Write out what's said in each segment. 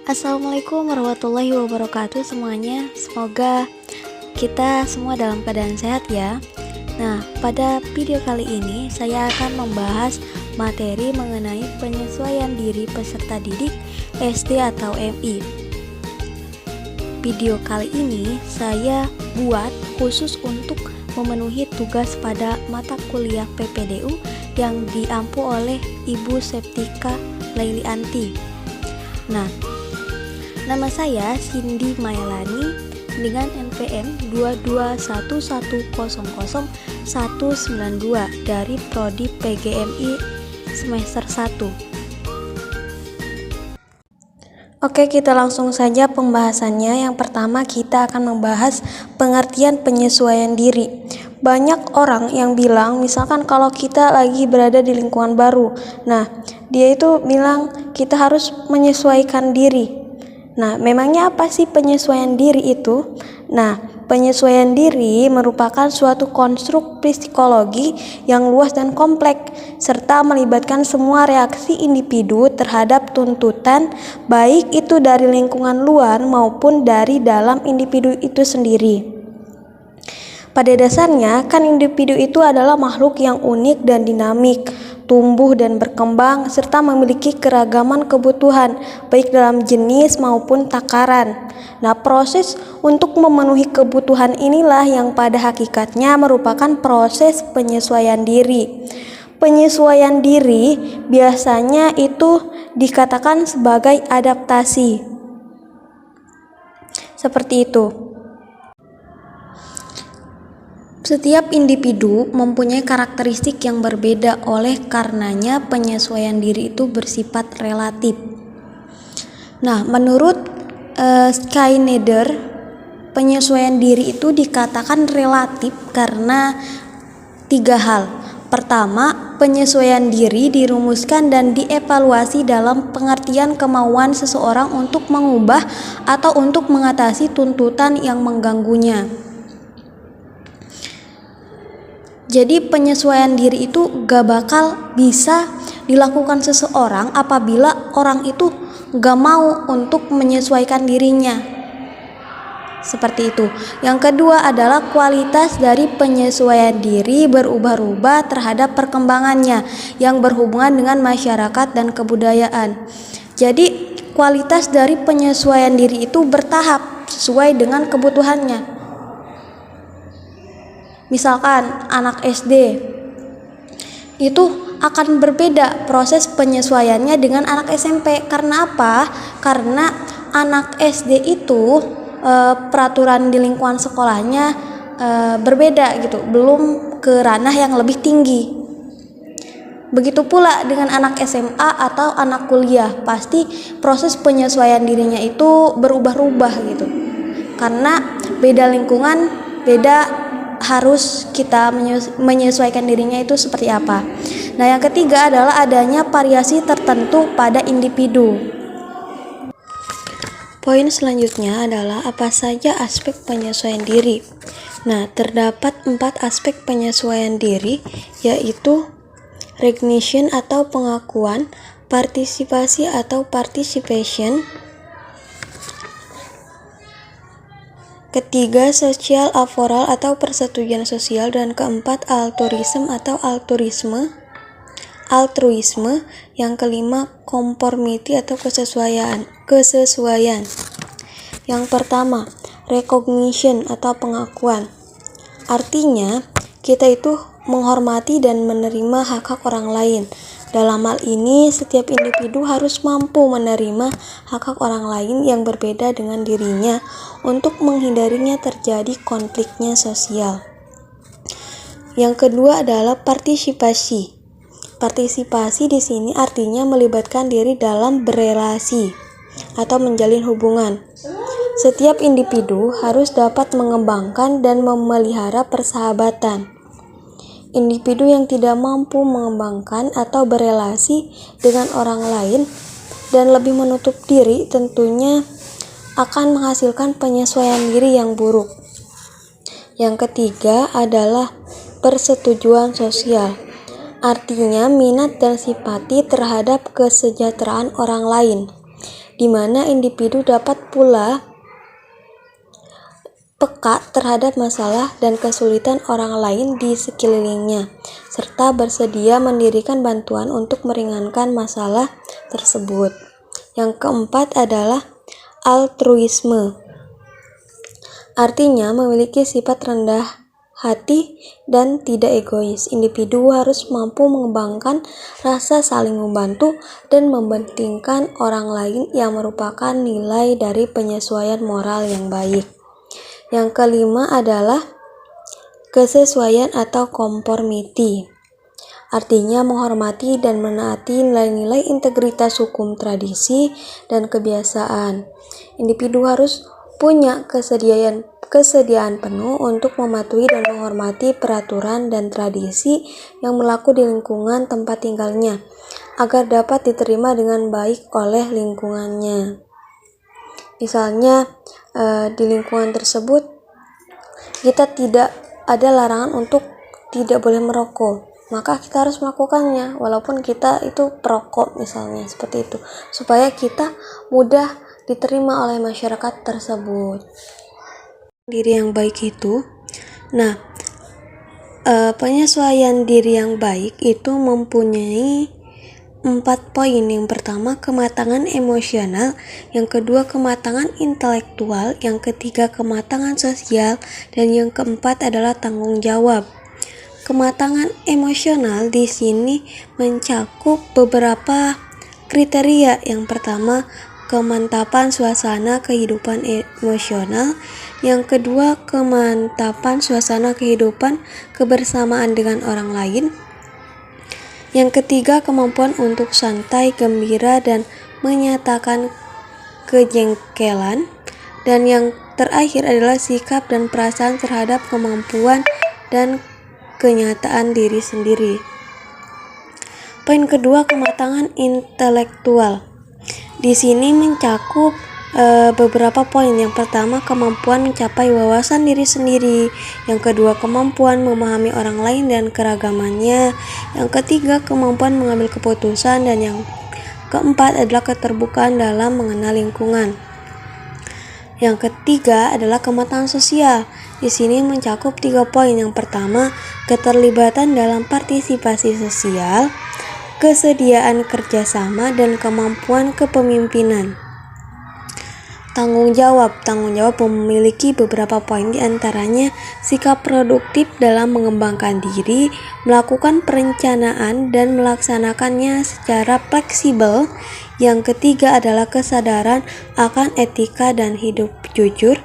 Assalamualaikum warahmatullahi wabarakatuh semuanya. Semoga kita semua dalam keadaan sehat ya. Nah, pada video kali ini saya akan membahas materi mengenai penyesuaian diri peserta didik SD atau MI. Video kali ini saya buat khusus untuk memenuhi tugas pada mata kuliah PPDU yang diampu oleh Ibu Septika Lailianti. Nah, nama saya Cindy Mailani dengan NPM 221100192 dari Prodi PGMI semester 1. Oke, kita langsung saja pembahasannya. Yang pertama kita akan membahas pengertian penyesuaian diri. Banyak orang yang bilang misalkan kalau kita lagi berada di lingkungan baru, nah dia itu bilang kita harus menyesuaikan diri. Nah, memangnya apa sih penyesuaian diri itu? Nah, penyesuaian diri merupakan suatu konstruk psikologi yang luas dan kompleks, serta melibatkan semua reaksi individu terhadap tuntutan, baik itu dari lingkungan luar maupun dari dalam individu itu sendiri. Pada dasarnya, kan individu itu adalah makhluk yang unik dan dinamik, tumbuh dan berkembang, serta memiliki keragaman kebutuhan, baik dalam jenis maupun takaran. Nah, proses untuk memenuhi kebutuhan inilah yang pada hakikatnya merupakan proses penyesuaian diri. Penyesuaian diri biasanya itu dikatakan sebagai adaptasi. Seperti itu. Setiap individu mempunyai karakteristik yang berbeda, oleh karenanya penyesuaian diri itu bersifat relatif. Nah, menurut Schneider, penyesuaian diri itu dikatakan relatif karena 3 hal. Pertama, penyesuaian diri dirumuskan dan dievaluasi dalam pengertian kemauan seseorang untuk mengubah atau untuk mengatasi tuntutan yang mengganggunya. Jadi penyesuaian diri itu gak bakal bisa dilakukan seseorang apabila orang itu gak mau untuk menyesuaikan dirinya. Seperti itu. Yang kedua adalah kualitas dari penyesuaian diri berubah-ubah terhadap perkembangannya yang berhubungan dengan masyarakat dan kebudayaan. Jadi kualitas dari penyesuaian diri itu bertahap sesuai dengan kebutuhannya. Misalkan anak SD itu akan berbeda proses penyesuaiannya dengan anak SMP. Karena apa? Karena anak SD itu peraturan di lingkungan sekolahnya berbeda gitu, belum ke ranah yang lebih tinggi. Begitu pula dengan anak SMA atau anak kuliah, pasti proses penyesuaian dirinya itu berubah-ubah gitu. Karena beda lingkungan, beda harus kita menyesuaikan dirinya itu seperti apa. Nah, yang ketiga adalah adanya variasi tertentu pada individu. Poin selanjutnya adalah apa saja aspek penyesuaian diri. Nah, terdapat 4 aspek penyesuaian diri, yaitu recognition atau pengakuan, partisipasi atau participation, ketiga social approval atau persetujuan sosial, dan keempat altruism atau altruisme, yang kelima conformity atau kesesuaian. Yang pertama, recognition atau pengakuan. Artinya, kita itu menghormati dan menerima hak-hak orang lain. Dalam hal ini, setiap individu harus mampu menerima hak-hak orang lain yang berbeda dengan dirinya untuk menghindarinya terjadi konfliknya sosial. Yang kedua adalah partisipasi. Partisipasi di sini artinya melibatkan diri dalam berelasi atau menjalin hubungan. Setiap individu harus dapat mengembangkan dan memelihara persahabatan. Individu yang tidak mampu mengembangkan atau berelasi dengan orang lain dan lebih menutup diri tentunya akan menghasilkan penyesuaian diri yang buruk. Yang ketiga adalah persetujuan sosial. Artinya minat dan simpati terhadap kesejahteraan orang lain. di mana individu dapat pula peka terhadap masalah dan kesulitan orang lain di sekelilingnya, serta bersedia mendirikan bantuan untuk meringankan masalah tersebut. Yang keempat adalah altruisme. Artinya memiliki sifat rendah hati dan tidak egois. Individu harus mampu mengembangkan rasa saling membantu dan mementingkan orang lain yang merupakan nilai dari penyesuaian moral yang baik. Yang kelima adalah kesesuaian atau conformity. Artinya menghormati dan menaati nilai-nilai integritas hukum, tradisi, dan kebiasaan. Individu harus punya kesediaan penuh untuk mematuhi dan menghormati peraturan dan tradisi yang berlaku di lingkungan tempat tinggalnya, agar dapat diterima dengan baik oleh lingkungannya. Misalnya, di lingkungan tersebut kita tidak ada larangan untuk tidak boleh merokok, maka kita harus melakukannya walaupun kita itu perokok misalnya, seperti itu, supaya kita mudah diterima oleh masyarakat tersebut. Diri yang baik itu, penyesuaian diri yang baik itu mempunyai 4 poin. Yang pertama, kematangan emosional. Yang kedua, kematangan intelektual. Yang ketiga, kematangan sosial. Dan yang keempat adalah tanggung jawab. Kematangan emosional di sini mencakup beberapa kriteria. Yang pertama, kemantapan suasana kehidupan emosional. Yang kedua, kemantapan suasana kehidupan kebersamaan dengan orang lain. Yang ketiga, kemampuan untuk santai, gembira, dan menyatakan kejengkelan. Dan yang terakhir adalah sikap dan perasaan terhadap kemampuan dan kenyataan diri sendiri. Poin kedua, kematangan intelektual. Di sini mencakup beberapa poin. Yang pertama, kemampuan mencapai wawasan diri sendiri. Yang kedua, kemampuan memahami orang lain dan keragamannya. Yang ketiga, kemampuan mengambil keputusan. Dan yang keempat adalah keterbukaan dalam mengenal lingkungan. Yang ketiga adalah kematangan sosial. Di sini mencakup 3 poin. Yang pertama, keterlibatan dalam partisipasi sosial, kesediaan kerjasama, dan kemampuan kepemimpinan. Tanggung jawab memiliki beberapa poin, di antaranya sikap produktif dalam mengembangkan diri, melakukan perencanaan dan melaksanakannya secara fleksibel. Yang ketiga adalah kesadaran akan etika dan hidup jujur,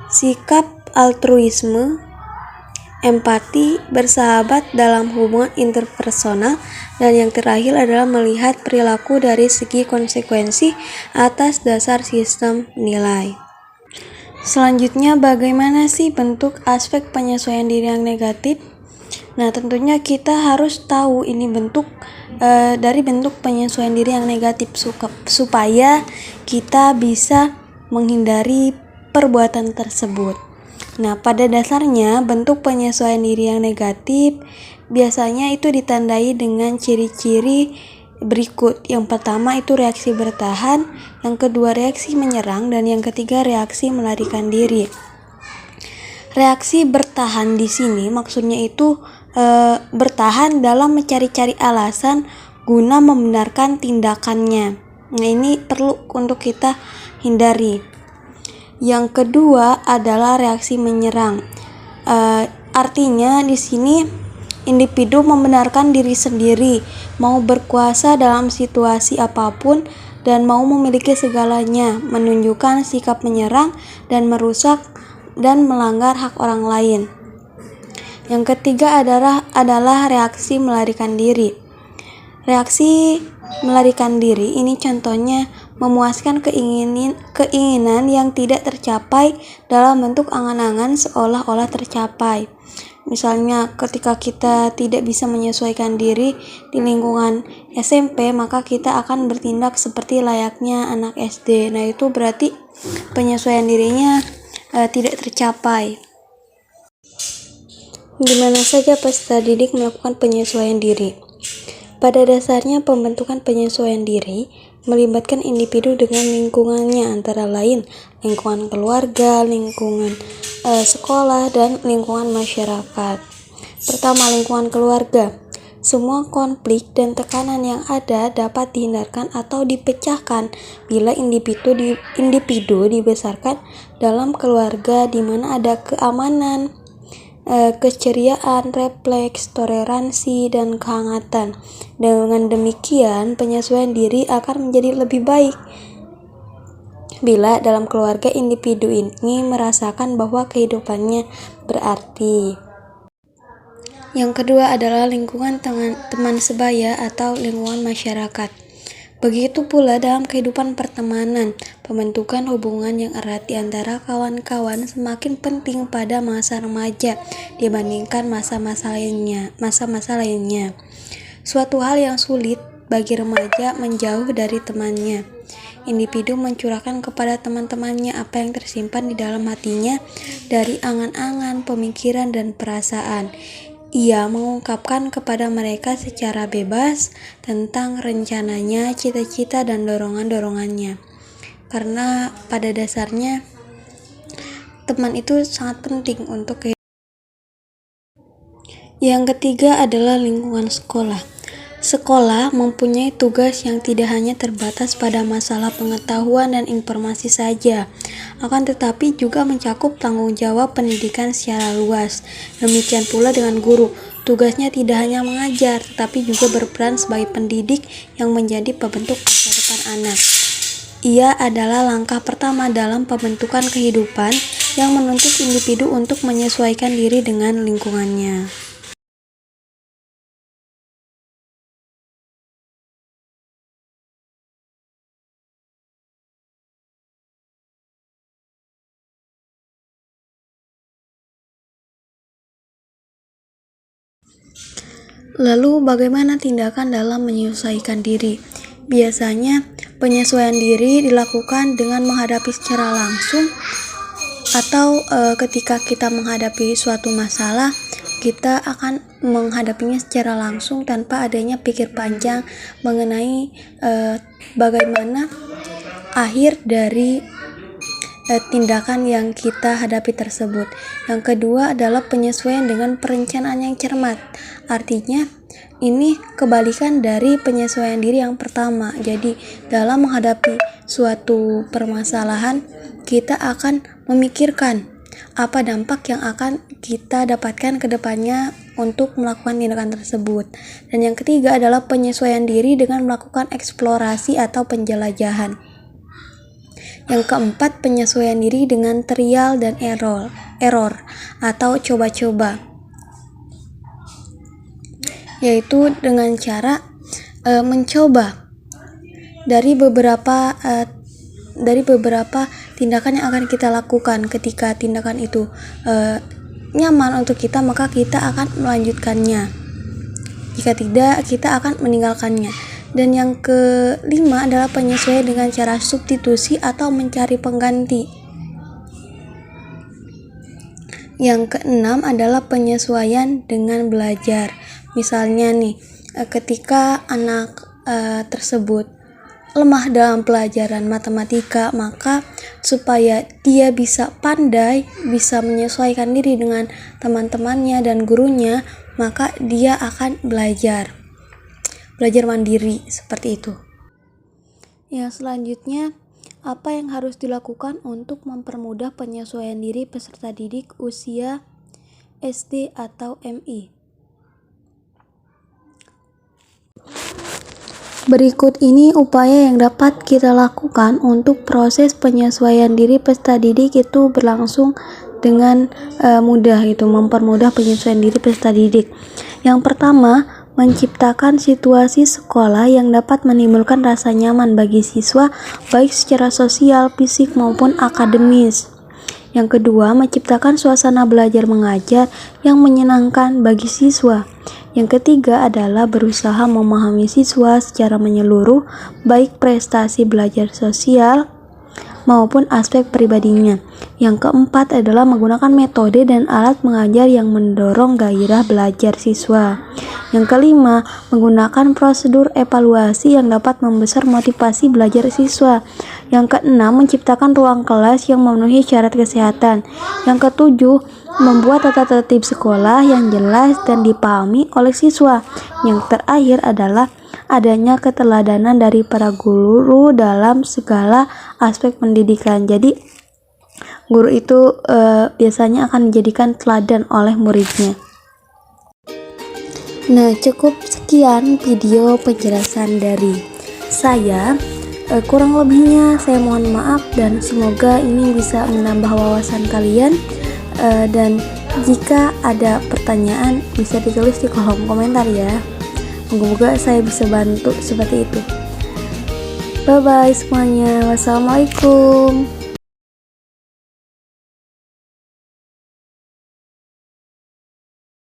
sikap altruisme, empati, bersahabat dalam hubungan interpersonal, dan yang terakhir adalah melihat perilaku dari segi konsekuensi atas dasar sistem nilai. Selanjutnya, bagaimana sih bentuk aspek penyesuaian diri yang negatif? Tentunya kita harus tahu ini bentuk dari bentuk penyesuaian diri yang negatif supaya kita bisa menghindari perbuatan tersebut. Pada dasarnya bentuk penyesuaian diri yang negatif biasanya itu ditandai dengan ciri-ciri berikut. Yang pertama itu reaksi bertahan, yang kedua reaksi menyerang, dan yang ketiga reaksi melarikan diri. Reaksi bertahan di sini maksudnya itu bertahan dalam mencari-cari alasan guna membenarkan tindakannya. Ini perlu untuk kita hindari. Yang kedua adalah reaksi menyerang. Artinya di sini individu membenarkan diri sendiri, mau berkuasa dalam situasi apapun dan mau memiliki segalanya, menunjukkan sikap menyerang dan merusak dan melanggar hak orang lain. Yang ketiga adalah reaksi melarikan diri. Reaksi melarikan diri ini contohnya memuaskan keinginan yang tidak tercapai dalam bentuk angan-angan seolah-olah tercapai. Misalnya ketika kita tidak bisa menyesuaikan diri di lingkungan SMP, maka kita akan bertindak seperti layaknya anak SD. Itu berarti penyesuaian dirinya tidak tercapai. Di mana saja peserta didik melakukan penyesuaian diri? Pada dasarnya pembentukan penyesuaian diri melibatkan individu dengan lingkungannya, antara lain lingkungan keluarga, lingkungan sekolah, dan lingkungan masyarakat. Pertama, lingkungan keluarga. Semua konflik dan tekanan yang ada dapat dihindarkan atau dipecahkan bila individu dibesarkan dalam keluarga di mana ada keamanan, keceriaan, refleks, toleransi, dan kehangatan. Dengan demikian, penyesuaian diri akan menjadi lebih baik bila dalam keluarga individu ini merasakan bahwa kehidupannya berarti. Yang kedua adalah lingkungan teman sebaya atau lingkungan masyarakat. Begitu pula dalam kehidupan pertemanan, pembentukan hubungan yang erat di antara kawan-kawan semakin penting pada masa remaja dibandingkan masa-masa lainnya. Suatu hal yang sulit bagi remaja menjauh dari temannya. Individu mencurahkan kepada teman-temannya apa yang tersimpan di dalam hatinya dari angan-angan, pemikiran, dan perasaan. Ia mengungkapkan kepada mereka secara bebas tentang rencananya, cita-cita, dan dorongan-dorongannya. Karena pada dasarnya teman itu sangat penting untuk kehidupan. Yang ketiga adalah lingkungan sekolah. Sekolah mempunyai tugas yang tidak hanya terbatas pada masalah pengetahuan dan informasi saja, akan tetapi juga mencakup tanggung jawab pendidikan secara luas. Demikian pula dengan guru, tugasnya tidak hanya mengajar, tetapi juga berperan sebagai pendidik yang menjadi pembentuk masa depan anak. Ia adalah langkah pertama dalam pembentukan kehidupan yang menuntut individu untuk menyesuaikan diri dengan lingkungannya. Lalu bagaimana tindakan dalam menyesuaikan diri? Biasanya penyesuaian diri dilakukan dengan menghadapi secara langsung atau ketika kita menghadapi suatu masalah, kita akan menghadapinya secara langsung tanpa adanya pikir panjang mengenai bagaimana akhir dari tindakan yang kita hadapi tersebut. Yang kedua adalah penyesuaian dengan perencanaan yang cermat. Artinya, ini kebalikan dari penyesuaian diri yang pertama. Jadi, dalam menghadapi suatu permasalahan, kita akan memikirkan apa dampak yang akan kita dapatkan ke depannya untuk melakukan tindakan tersebut. Dan yang ketiga adalah penyesuaian diri dengan melakukan eksplorasi atau penjelajahan. Yang keempat, penyesuaian diri dengan trial dan error atau coba-coba, yaitu dengan cara mencoba dari beberapa tindakan yang akan kita lakukan. Ketika tindakan itu nyaman untuk kita, maka kita akan melanjutkannya. Jika tidak, kita akan meninggalkannya. Dan yang kelima adalah penyesuaian dengan cara substitusi atau mencari pengganti. Yang keenam adalah penyesuaian dengan belajar. Misalnya nih, ketika anak tersebut lemah dalam pelajaran matematika, maka supaya dia bisa pandai, bisa menyesuaikan diri dengan teman-temannya dan gurunya, maka dia akan belajar mandiri, seperti itu. Yang selanjutnya, apa yang harus dilakukan untuk mempermudah penyesuaian diri peserta didik usia SD atau MI? Berikut ini upaya yang dapat kita lakukan untuk proses penyesuaian diri peserta didik itu berlangsung dengan mudah, itu mempermudah penyesuaian diri peserta didik. Yang pertama, menciptakan situasi sekolah yang dapat menimbulkan rasa nyaman bagi siswa baik secara sosial, fisik, maupun akademis. Yang kedua, menciptakan suasana belajar mengajar yang menyenangkan bagi siswa. Yang ketiga adalah berusaha memahami siswa secara menyeluruh, baik prestasi belajar sosial, maupun aspek pribadinya. Yang keempat adalah menggunakan metode dan alat mengajar yang mendorong gairah belajar siswa. Yang kelima, menggunakan prosedur evaluasi yang dapat membesar motivasi belajar siswa. Yang keenam, menciptakan ruang kelas yang memenuhi syarat kesehatan. Yang ketujuh, membuat tata tertib sekolah yang jelas dan dipahami oleh siswa. Yang terakhir adalah adanya keteladanan dari para guru dalam segala aspek pendidikan. Jadi guru itu biasanya akan dijadikan teladan oleh muridnya. Nah, cukup sekian video penjelasan dari saya. Kurang lebihnya saya mohon maaf dan semoga ini bisa menambah wawasan kalian. Dan jika ada pertanyaan bisa ditulis di kolom komentar ya. Moga-moga saya bisa bantu seperti itu. Bye bye semuanya. Wassalamualaikum.